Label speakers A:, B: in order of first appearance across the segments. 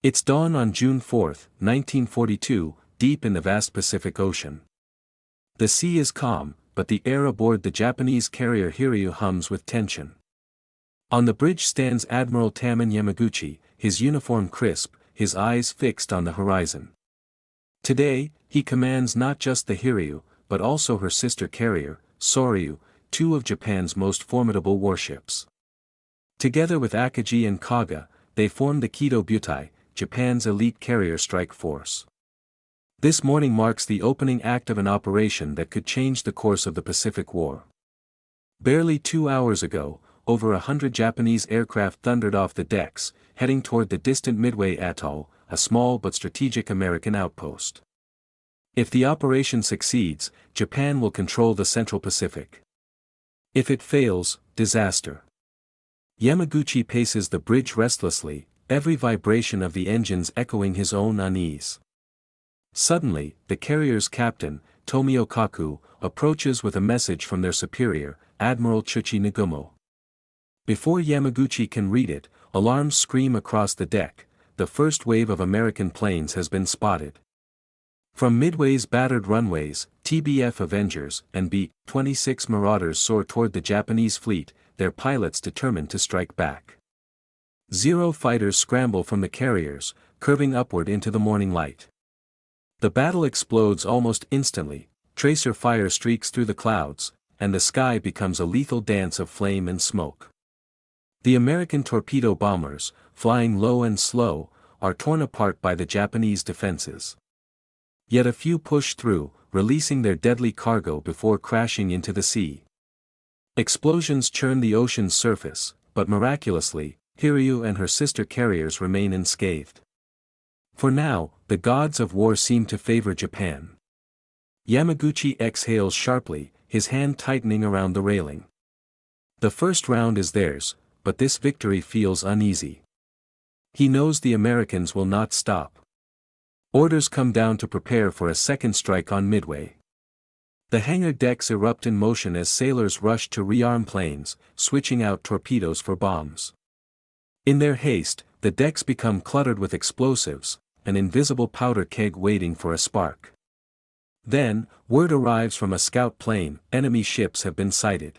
A: It's dawn on June 4, 1942, deep in the vast Pacific Ocean. The sea is calm, but the air aboard the Japanese carrier Hiryu hums with tension. On the bridge stands Admiral Taman Yamaguchi, his uniform crisp, his eyes fixed on the horizon. Today, he commands not just the Hiryu, but also her sister carrier, Soryu, two of Japan's most formidable warships. Together with Akagi and Kaga, they form the Kido Butai, Japan's elite carrier strike force. This morning marks the opening act of an operation that could change the course of the Pacific War. Barely 2 hours ago, over 100 Japanese aircraft thundered off the decks, heading toward the distant Midway atoll, a small but strategic American outpost. If the operation succeeds, Japan will control the Central Pacific. If it fails, disaster. Yamaguchi paces the bridge restlessly, every vibration of the engines echoing his own unease. Suddenly, the carrier's captain, Tomio Kaku, approaches with a message from their superior, Admiral Chuchi Nagumo. Before Yamaguchi can read it, alarms scream across the deck. The first wave of American planes has been spotted. From Midway's battered runways, TBF Avengers and B-26 Marauders soar toward the Japanese fleet, their pilots determined to strike back. Zero fighters scramble from the carriers, curving upward into the morning light. The battle explodes almost instantly, tracer fire streaks through the clouds, and the sky becomes a lethal dance of flame and smoke. The American torpedo bombers, flying low and slow, are torn apart by the Japanese defenses. Yet a few push through, releasing their deadly cargo before crashing into the sea. Explosions churn the ocean's surface, but miraculously, Hiryu and her sister carriers remain unscathed. For now, the gods of war seem to favor Japan. Yamaguchi exhales sharply, his hand tightening around the railing. The first round is theirs, but this victory feels uneasy. He knows the Americans will not stop. Orders come down to prepare for a second strike on Midway. The hangar decks erupt in motion as sailors rush to rearm planes, switching out torpedoes for bombs. In their haste, the decks become cluttered with explosives, an invisible powder keg waiting for a spark. Then, word arrives from a scout plane, enemy ships have been sighted.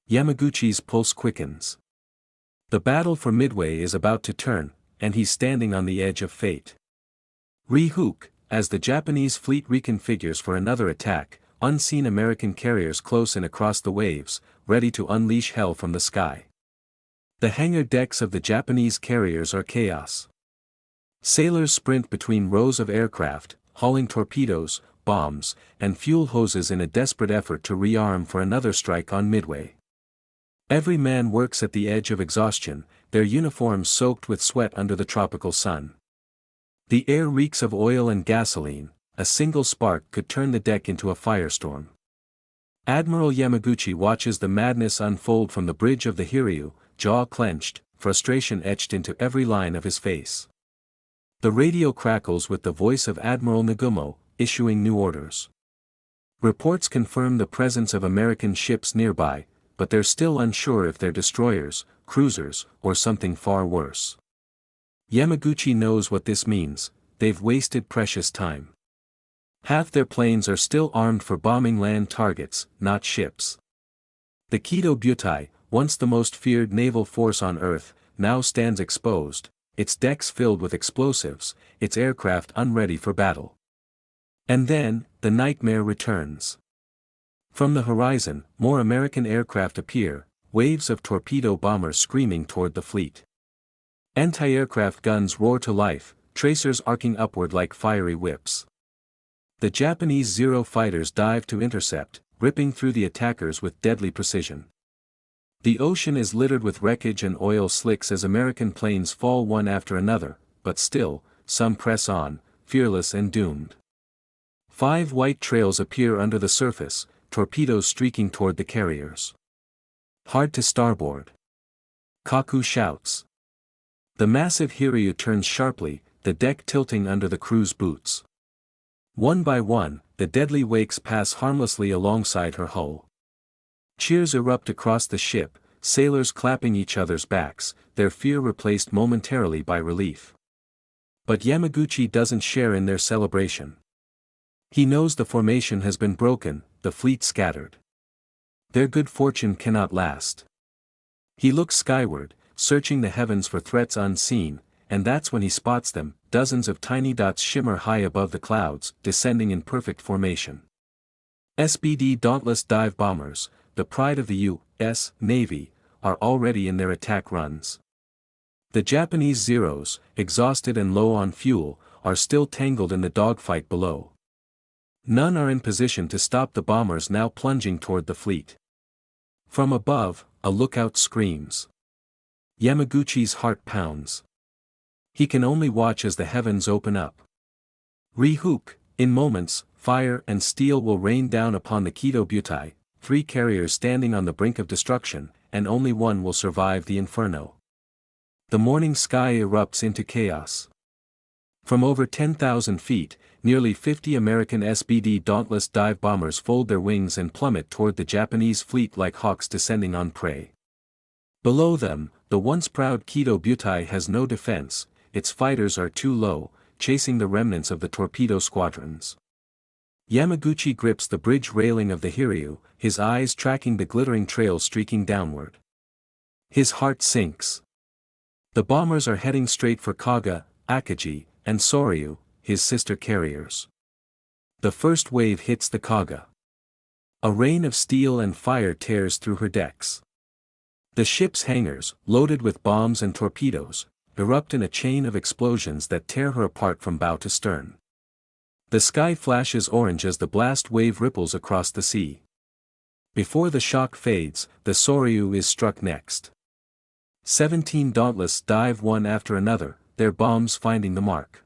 A: Yamaguchi's pulse quickens. The battle for Midway is about to turn, and he's standing on the edge of fate. Re-hook, as the Japanese fleet reconfigures for another attack, unseen American carriers close in across the waves, ready to unleash hell from the sky. The hangar decks of the Japanese carriers are chaos. Sailors sprint between rows of aircraft, hauling torpedoes, bombs, and fuel hoses in a desperate effort to rearm for another strike on Midway. Every man works at the edge of exhaustion, their uniforms soaked with sweat under the tropical sun. The air reeks of oil and gasoline, a single spark could turn the deck into a firestorm. Admiral Yamaguchi watches the madness unfold from the bridge of the Hiryu, jaw clenched, frustration etched into every line of his face. The radio crackles with the voice of Admiral Nagumo, issuing new orders. Reports confirm the presence of American ships nearby, but they're still unsure if they're destroyers, cruisers, or something far worse. Yamaguchi knows what this means: they've wasted precious time. Half their planes are still armed for bombing land targets, not ships. The Kido Butai, once the most feared naval force on Earth, now stands exposed, its decks filled with explosives, its aircraft unready for battle. And then, the nightmare returns. From the horizon, more American aircraft appear, waves of torpedo bombers screaming toward the fleet. Anti-aircraft guns roar to life, tracers arcing upward like fiery whips. The Japanese Zero fighters dive to intercept, ripping through the attackers with deadly precision. The ocean is littered with wreckage and oil slicks as American planes fall one after another, but still, some press on, fearless and doomed. 5 white trails appear under the surface, torpedoes streaking toward the carriers. Hard to starboard. Kaku shouts. The massive Hiryu turns sharply, the deck tilting under the crew's boots. One by one, the deadly wakes pass harmlessly alongside her hull. Cheers erupt across the ship, sailors clapping each other's backs, their fear replaced momentarily by relief. But Yamaguchi doesn't share in their celebration. He knows the formation has been broken, the fleet scattered. Their good fortune cannot last. He looks skyward, searching the heavens for threats unseen, and that's when he spots them. Dozens of tiny dots shimmer high above the clouds, descending in perfect formation. SBD Dauntless dive bombers, the pride of the U.S. Navy, are already in their attack runs. The Japanese Zeros, exhausted and low on fuel, are still tangled in the dogfight below. None are in position to stop the bombers now plunging toward the fleet. From above, a lookout screams. Yamaguchi's heart pounds. He can only watch as the heavens open up. Re-hook, in moments, fire and steel will rain down upon the Kido Butai, 3 carriers standing on the brink of destruction, and only one will survive the inferno. The morning sky erupts into chaos. From over 10,000 feet, nearly 50 American SBD Dauntless dive bombers fold their wings and plummet toward the Japanese fleet like hawks descending on prey. Below them, the once proud Kido Butai has no defense, its fighters are too low, chasing the remnants of the torpedo squadrons. Yamaguchi grips the bridge railing of the Hiryu, his eyes tracking the glittering trail streaking downward. His heart sinks. The bombers are heading straight for Kaga, Akagi, and Soryu, his sister carriers. The first wave hits the Kaga. A rain of steel and fire tears through her decks. The ship's hangars, loaded with bombs and torpedoes, erupt in a chain of explosions that tear her apart from bow to stern. The sky flashes orange as the blast wave ripples across the sea. Before the shock fades, the Soryu is struck next. 17 Dauntless dive one after another, their bombs finding the mark.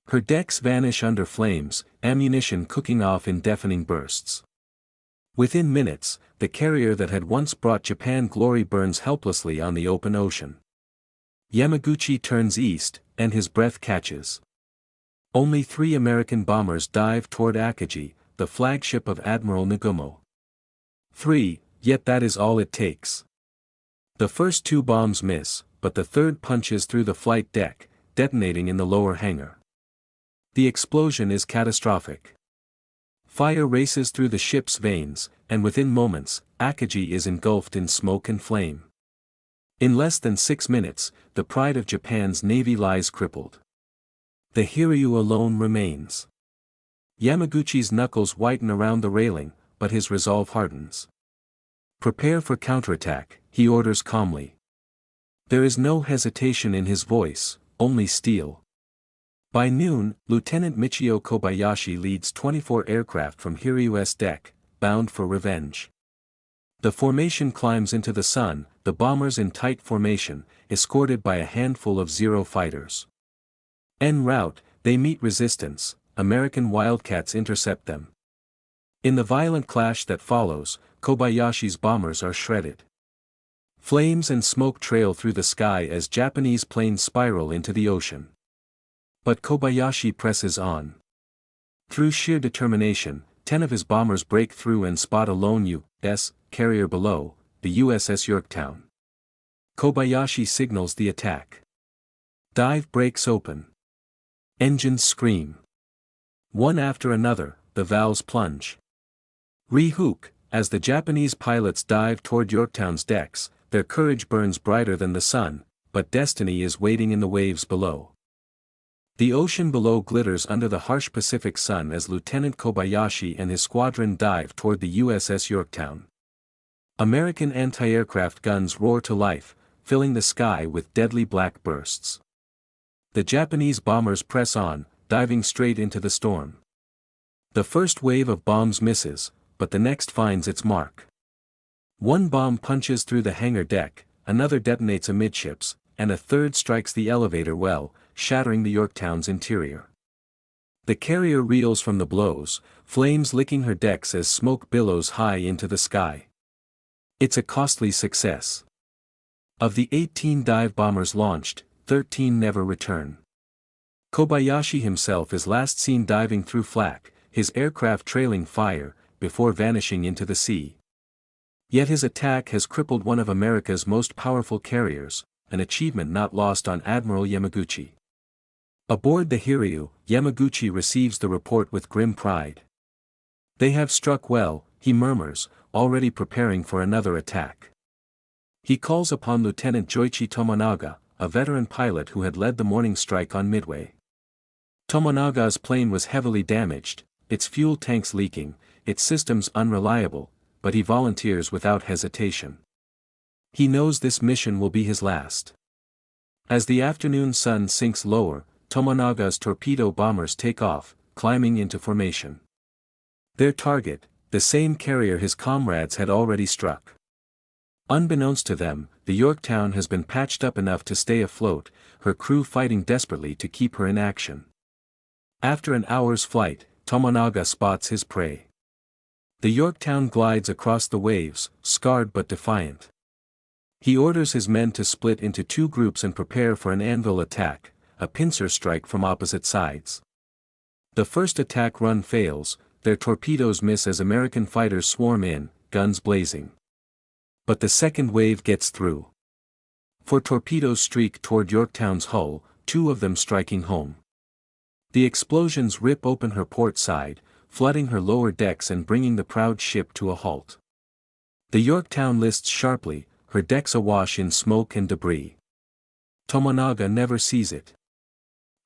A: Her decks vanish under flames, ammunition cooking off in deafening bursts. Within minutes, the carrier that had once brought Japan glory burns helplessly on the open ocean. Yamaguchi turns east, and his breath catches. Only 3 American bombers dive toward Akagi, the flagship of Admiral Nagumo. 3, yet that is all it takes. The first 2 bombs miss, but the third punches through the flight deck, detonating in the lower hangar. The explosion is catastrophic. Fire races through the ship's veins, and within moments, Akagi is engulfed in smoke and flame. In less than 6 minutes, the pride of Japan's navy lies crippled. The Hiryu alone remains. Yamaguchi's knuckles whiten around the railing, but his resolve hardens. Prepare for counterattack, he orders calmly. There is no hesitation in his voice, only steel. By noon, Lieutenant Michio Kobayashi leads 24 aircraft from Hiryu's deck, bound for revenge. The formation climbs into the sun, the bombers in tight formation, escorted by a handful of Zero fighters. En route, they meet resistance, American Wildcats intercept them. In the violent clash that follows, Kobayashi's bombers are shredded. Flames and smoke trail through the sky as Japanese planes spiral into the ocean. But Kobayashi presses on. Through sheer determination, 10 of his bombers break through and spot a lone U.S. carrier below, the USS Yorktown. Kobayashi signals the attack. Dive breaks open. Engines scream. One after another, the valves plunge. Re-hook, as the Japanese pilots dive toward Yorktown's decks, their courage burns brighter than the sun, but destiny is waiting in the waves below. The ocean below glitters under the harsh Pacific sun as Lieutenant Kobayashi and his squadron dive toward the USS Yorktown. American anti-aircraft guns roar to life, filling the sky with deadly black bursts. The Japanese bombers press on, diving straight into the storm. The first wave of bombs misses, but the next finds its mark. One bomb punches through the hangar deck, another detonates amidships, and a third strikes the elevator well, shattering the Yorktown's interior. The carrier reels from the blows, flames licking her decks as smoke billows high into the sky. It's a costly success. Of the 18 dive bombers launched, 13 never return. Kobayashi himself is last seen diving through flak, his aircraft trailing fire, before vanishing into the sea. Yet his attack has crippled one of America's most powerful carriers, an achievement not lost on Admiral Yamaguchi. Aboard the Hiryu, Yamaguchi receives the report with grim pride. "They have struck well," he murmurs, already preparing for another attack. He calls upon Lieutenant Joichi Tomonaga, a veteran pilot who had led the morning strike on Midway. Tomonaga's plane was heavily damaged, its fuel tanks leaking, its systems unreliable, but he volunteers without hesitation. He knows this mission will be his last. As the afternoon sun sinks lower, Tomonaga's torpedo bombers take off, climbing into formation. Their target, the same carrier his comrades had already struck. Unbeknownst to them, the Yorktown has been patched up enough to stay afloat, her crew fighting desperately to keep her in action. After an hour's flight, Tomonaga spots his prey. The Yorktown glides across the waves, scarred but defiant. He orders his men to split into two groups and prepare for an anvil attack, a pincer strike from opposite sides. The first attack run fails, their torpedoes miss as American fighters swarm in, guns blazing. But the second wave gets through. Four torpedoes streak toward Yorktown's hull, two of them striking home. The explosions rip open her port side, flooding her lower decks and bringing the proud ship to a halt. The Yorktown lists sharply, her decks awash in smoke and debris. Tomonaga never sees it.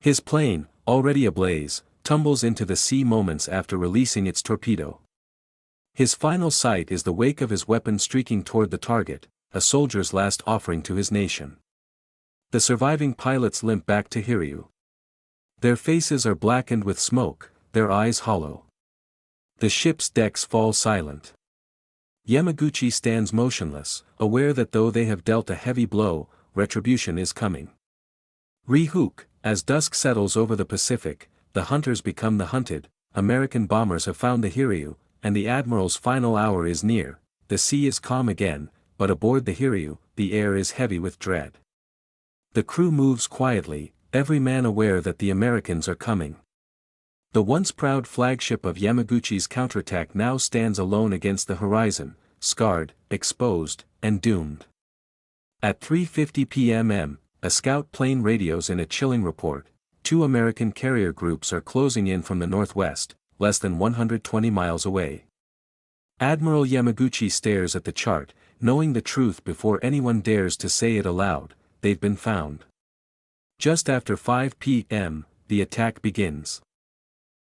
A: His plane, already ablaze, tumbles into the sea moments after releasing its torpedo. His final sight is the wake of his weapon streaking toward the target, a soldier's last offering to his nation. The surviving pilots limp back to Hiryu. Their faces are blackened with smoke, their eyes hollow. The ship's decks fall silent. Yamaguchi stands motionless, aware that though they have dealt a heavy blow, retribution is coming. Re-hook, as dusk settles over the Pacific, the hunters become the hunted, American bombers have found the Hiryu, and the Admiral's final hour is near. The sea is calm again, but aboard the Hiryu, the air is heavy with dread. The crew moves quietly, every man aware that the Americans are coming. The once proud flagship of Yamaguchi's counterattack now stands alone against the horizon, scarred, exposed, and doomed. At 3:50 p.m., a scout plane radios in a chilling report. Two American carrier groups are closing in from the northwest, less than 120 miles away. Admiral Yamaguchi stares at the chart, knowing the truth before anyone dares to say it aloud: they've been found. Just after 5 p.m., the attack begins.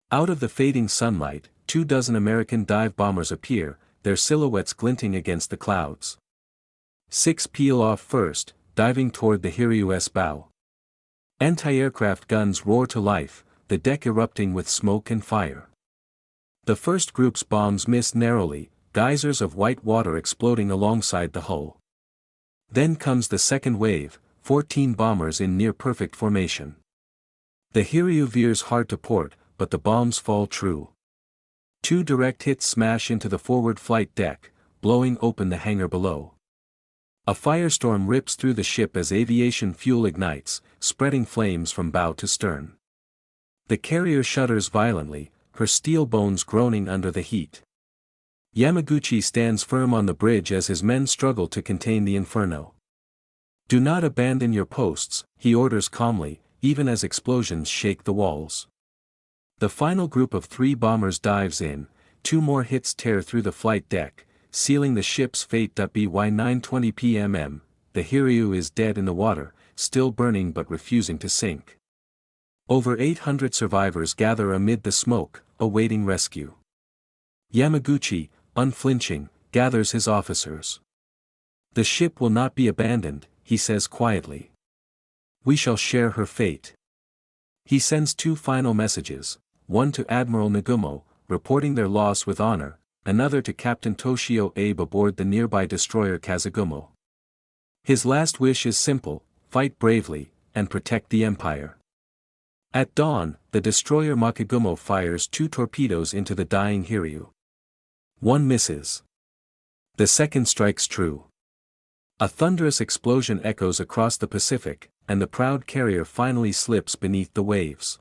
A: Out of the fading sunlight, 24 American dive bombers appear, their silhouettes glinting against the clouds. 6 peel off first, diving toward the Hiryu's bow. Anti-aircraft guns roar to life, the deck erupting with smoke and fire. The first group's bombs miss narrowly, geysers of white water exploding alongside the hull. Then comes the second wave, 14 bombers in near-perfect formation. The Hiryu veers hard to port, but the bombs fall true. Two direct hits smash into the forward flight deck, blowing open the hangar below. A firestorm rips through the ship as aviation fuel ignites, spreading flames from bow to stern. The carrier shudders violently, her steel bones groaning under the heat. Yamaguchi stands firm on the bridge as his men struggle to contain the inferno. "Do not abandon your posts," he orders calmly, even as explosions shake the walls. The final group of 3 bombers dives in, 2 more hits tear through the flight deck, sealing the ship's fate. By 9:20 p.m., the Hiryu is dead in the water, still burning but refusing to sink. Over 800 survivors gather amid the smoke, awaiting rescue. Yamaguchi, unflinching, gathers his officers. "The ship will not be abandoned," he says quietly. "We shall share her fate." He sends 2 final messages, one to Admiral Nagumo, reporting their loss with honor, another to Captain Toshio Abe aboard the nearby destroyer Kazugumo. His last wish is simple: fight bravely, and protect the Empire. At dawn, the destroyer Makugumo fires 2 torpedoes into the dying Hiryu. One misses. The second strikes true. A thunderous explosion echoes across the Pacific, and the proud carrier finally slips beneath the waves.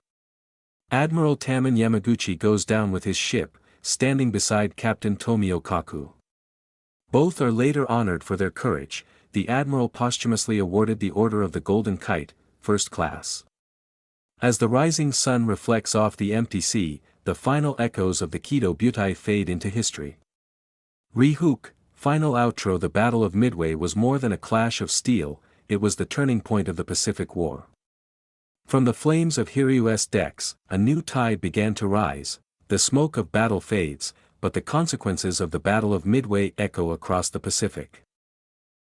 A: Admiral Taman Yamaguchi goes down with his ship, standing beside Captain Tomio Kaku. Both are later honored for their courage. The admiral posthumously awarded the Order of the Golden Kite, first class. As the rising sun reflects off the empty sea, the final echoes of the Kido Butai fade into history. Re-hook, final outro. The Battle of Midway was more than a clash of steel, it was the turning point of the Pacific War. From the flames of Hiryu's decks, a new tide began to rise, the smoke of battle fades, but the consequences of the Battle of Midway echo across the Pacific.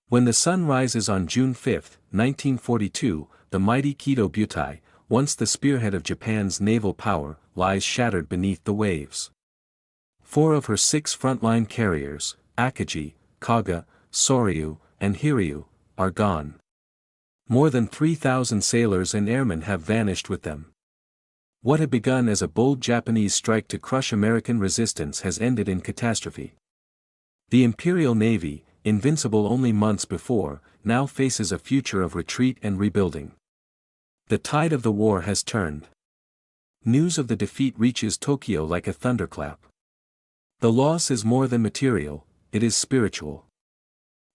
A: When the sun rises on June 5, 1942, the mighty Kido Butai, once the spearhead of Japan's naval power, lies shattered beneath the waves. 4 of her 6 frontline carriers, Akagi, Kaga, Soryu, and Hiryu, are gone. More than 3,000 sailors and airmen have vanished with them. What had begun as a bold Japanese strike to crush American resistance has ended in catastrophe. The Imperial Navy, invincible only months before, now faces a future of retreat and rebuilding. The tide of the war has turned. News of the defeat reaches Tokyo like a thunderclap. The loss is more than material, it is spiritual.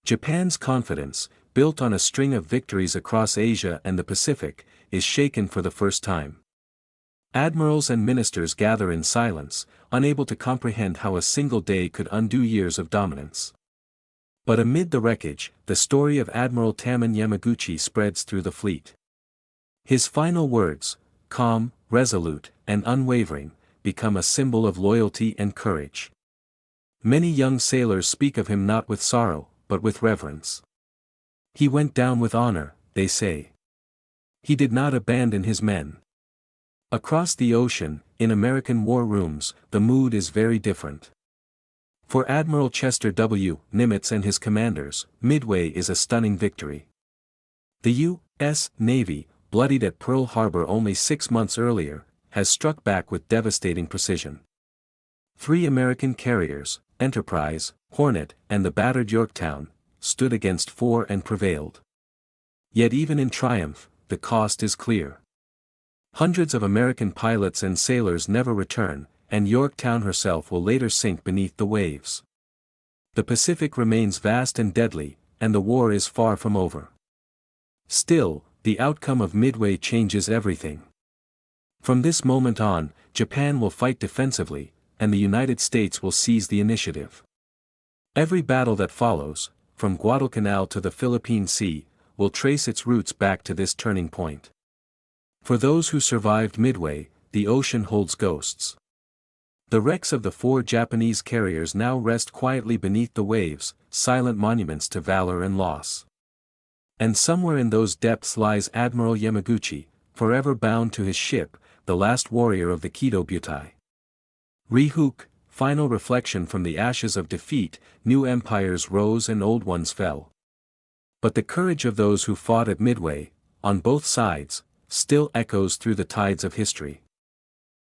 A: Japan's confidence, built on a string of victories across Asia and the Pacific, is shaken for the first time. Admirals and ministers gather in silence, unable to comprehend how a single day could undo years of dominance. But amid the wreckage, the story of Admiral Taman Yamaguchi spreads through the fleet. His final words, calm, resolute, and unwavering, become a symbol of loyalty and courage. Many young sailors speak of him not with sorrow, but with reverence. He went down with honor, they say. He did not abandon his men. Across the ocean, in American war rooms, the mood is very different. For Admiral Chester W. Nimitz and his commanders, Midway is a stunning victory. The U.S. Navy, bloodied at Pearl Harbor only 6 months earlier, has struck back with devastating precision. 3 American carriers, Enterprise, Hornet, and the battered Yorktown, stood against 4 and prevailed. Yet even in triumph, the cost is clear. Hundreds of American pilots and sailors never return, and Yorktown herself will later sink beneath the waves. The Pacific remains vast and deadly, and the war is far from over. Still, the outcome of Midway changes everything. From this moment on, Japan will fight defensively, and the United States will seize the initiative. Every battle that follows, from Guadalcanal to the Philippine Sea, will trace its roots back to this turning point. For those who survived Midway, the ocean holds ghosts. The wrecks of the 4 Japanese carriers now rest quietly beneath the waves, silent monuments to valor and loss. And somewhere in those depths lies Admiral Yamaguchi, forever bound to his ship, the last warrior of the Kido Butai. Re-hook, final reflection. From the ashes of defeat, new empires rose and old ones fell. But the courage of those who fought at Midway, on both sides, still echoes through the tides of history.